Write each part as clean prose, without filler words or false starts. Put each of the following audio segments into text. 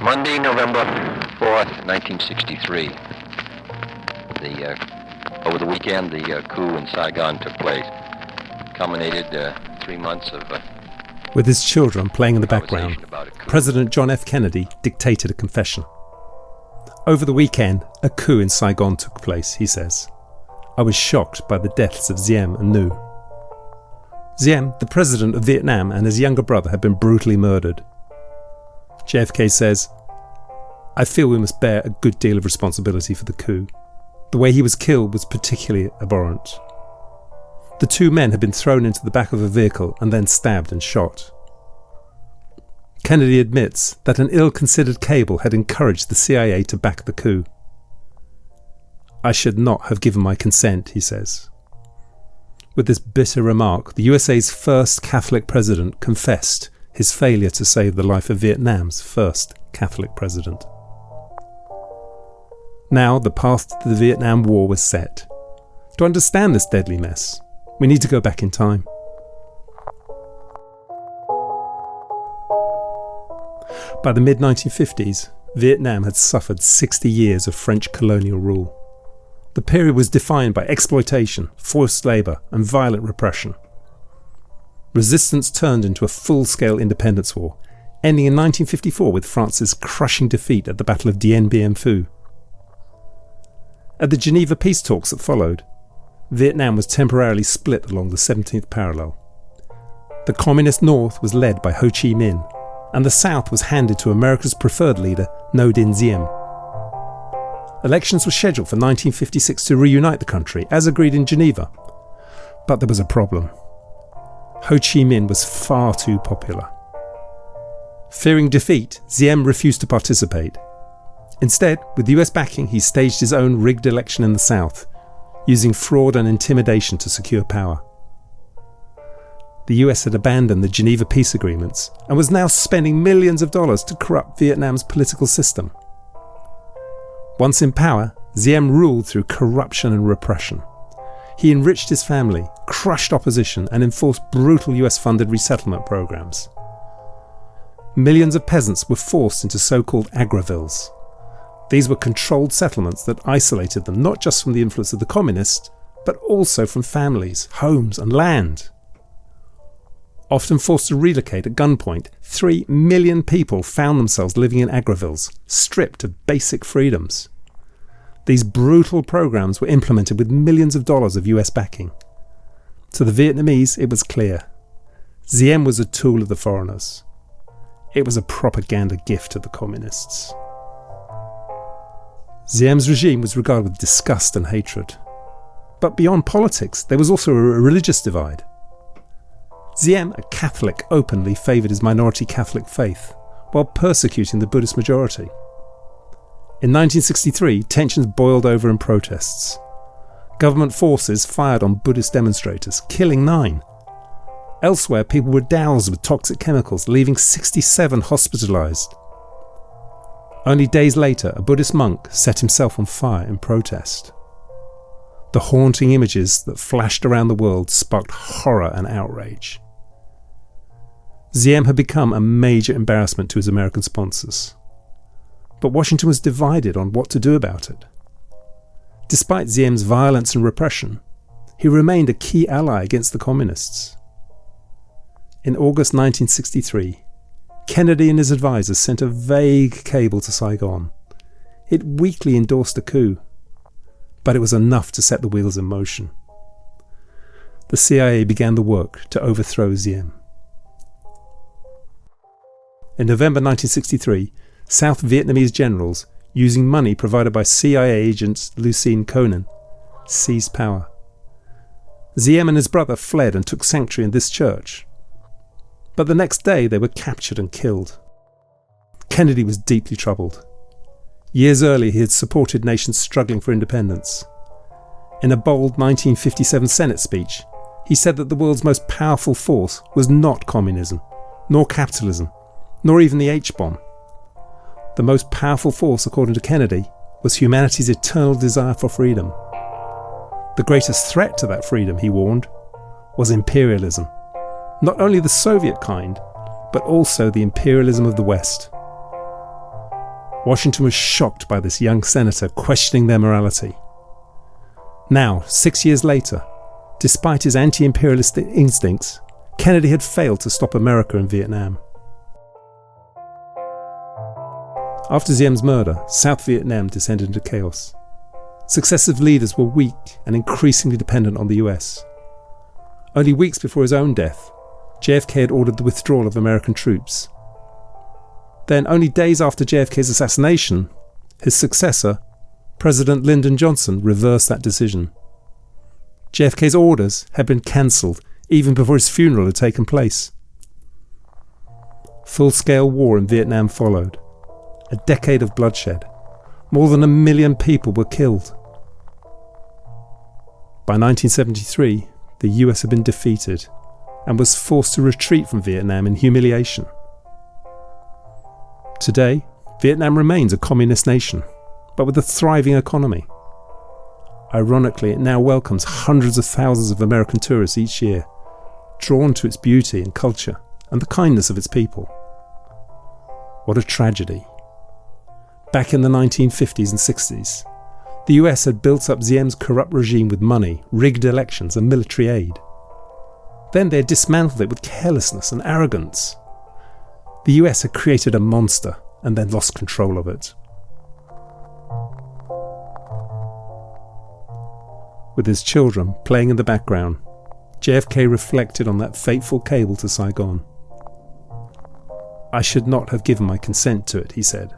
Monday, November 4th, 1963. Over the weekend, the coup in Saigon took place. Culminated 3 months of... With his children playing in the background, President John F. Kennedy dictated a confession. Over the weekend, a coup in Saigon took place, he says. I was shocked by the deaths of Diem and Nhu. Diem, the president of Vietnam, and his younger brother had been brutally murdered. JFK says, I feel we must bear a good deal of responsibility for the coup. The way he was killed was particularly abhorrent. The two men had been thrown into the back of a vehicle and then stabbed and shot. Kennedy admits that an ill-considered cable had encouraged the CIA to back the coup. I should not have given my consent, he says. With this bitter remark, the USA's first Catholic president confessed his failure to save the life of Vietnam's first Catholic president. Now the path to the Vietnam War was set. To understand this deadly mess, we need to go back in time. By the mid-1950s, Vietnam had suffered 60 years of French colonial rule. The period was defined by exploitation, forced labour and violent repression. Resistance turned into a full-scale independence war, ending in 1954 with France's crushing defeat at the Battle of Dien Bien Phu. At the Geneva peace talks that followed, Vietnam was temporarily split along the 17th parallel. The communist north was led by Ho Chi Minh, and the south was handed to America's preferred leader, Ngo Dinh Diem. Elections were scheduled for 1956 to reunite the country, as agreed in Geneva. But there was a problem. Ho Chi Minh was far too popular. Fearing defeat, Diem refused to participate. Instead, with US backing, he staged his own rigged election in the south, using fraud and intimidation to secure power. The US had abandoned the Geneva peace agreements and was now spending millions of dollars to corrupt Vietnam's political system. Once in power, Diem ruled through corruption and repression. He enriched his family, crushed opposition, and enforced brutal US-funded resettlement programs. Millions of peasants were forced into so-called agravilles. These were controlled settlements that isolated them not just from the influence of the communists, but also from families, homes, and land. Often forced to relocate at gunpoint, 3 million people found themselves living in agravilles, stripped of basic freedoms. These brutal programs were implemented with millions of dollars of US backing. To the Vietnamese, it was clear. Diem was a tool of the foreigners. It was a propaganda gift to the communists. Diem's regime was regarded with disgust and hatred. But beyond politics, there was also a religious divide. Diem, a Catholic, openly favoured his minority Catholic faith, while persecuting the Buddhist majority. In 1963, tensions boiled over in protests. Government forces fired on Buddhist demonstrators, killing 9. Elsewhere, people were doused with toxic chemicals, leaving 67 hospitalised. Only days later, a Buddhist monk set himself on fire in protest. The haunting images that flashed around the world sparked horror and outrage. Diem had become a major embarrassment to his American sponsors. But Washington was divided on what to do about it. Despite Diem's violence and repression, he remained a key ally against the communists. In August 1963, Kennedy and his advisors sent a vague cable to Saigon. It weakly endorsed a coup, but it was enough to set the wheels in motion. The CIA began the work to overthrow Diem. In November 1963, South Vietnamese generals, using money provided by CIA agent Lucien Conan, seized power. Diem and his brother fled and took sanctuary in this church. But the next day they were captured and killed. Kennedy was deeply troubled. Years earlier he had supported nations struggling for independence. In a bold 1957 Senate speech, he said that the world's most powerful force was not communism, nor capitalism, nor even the H-bomb. The most powerful force, according to Kennedy, was humanity's eternal desire for freedom. The greatest threat to that freedom, he warned, was imperialism. Not only the Soviet kind, but also the imperialism of the West. Washington was shocked by this young senator questioning their morality. Now, 6 years later, despite his anti-imperialist instincts, Kennedy had failed to stop America in Vietnam. After Diem's murder, South Vietnam descended into chaos. Successive leaders were weak and increasingly dependent on the US. Only weeks before his own death, JFK had ordered the withdrawal of American troops. Then, only days after JFK's assassination, his successor, President Lyndon Johnson, reversed that decision. JFK's orders had been cancelled even before his funeral had taken place. Full-scale war in Vietnam followed. A decade of bloodshed. More than 1 million people were killed. By 1973, the US had been defeated and was forced to retreat from Vietnam in humiliation. Today, Vietnam remains a communist nation, but with a thriving economy. Ironically, it now welcomes hundreds of thousands of American tourists each year, drawn to its beauty and culture and the kindness of its people. What a tragedy. Back in the 1950s and 60s, the US had built up Diem's corrupt regime with money, rigged elections and military aid. Then they had dismantled it with carelessness and arrogance. The US had created a monster and then lost control of it. With his children playing in the background, JFK reflected on that fateful cable to Saigon. "I should not have given my consent to it," he said.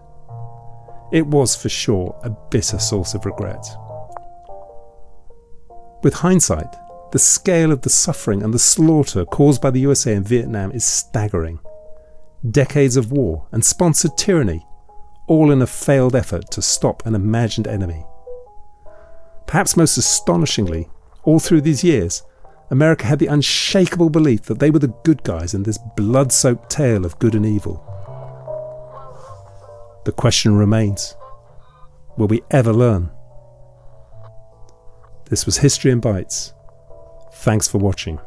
It was for sure a bitter source of regret. With hindsight, the scale of the suffering and the slaughter caused by the USA in Vietnam is staggering. Decades of war and sponsored tyranny, all in a failed effort to stop an imagined enemy. Perhaps most astonishingly, all through these years, America had the unshakable belief that they were the good guys in this blood-soaked tale of good and evil. The question remains, will we ever learn? This was History in Bites. Thanks for watching.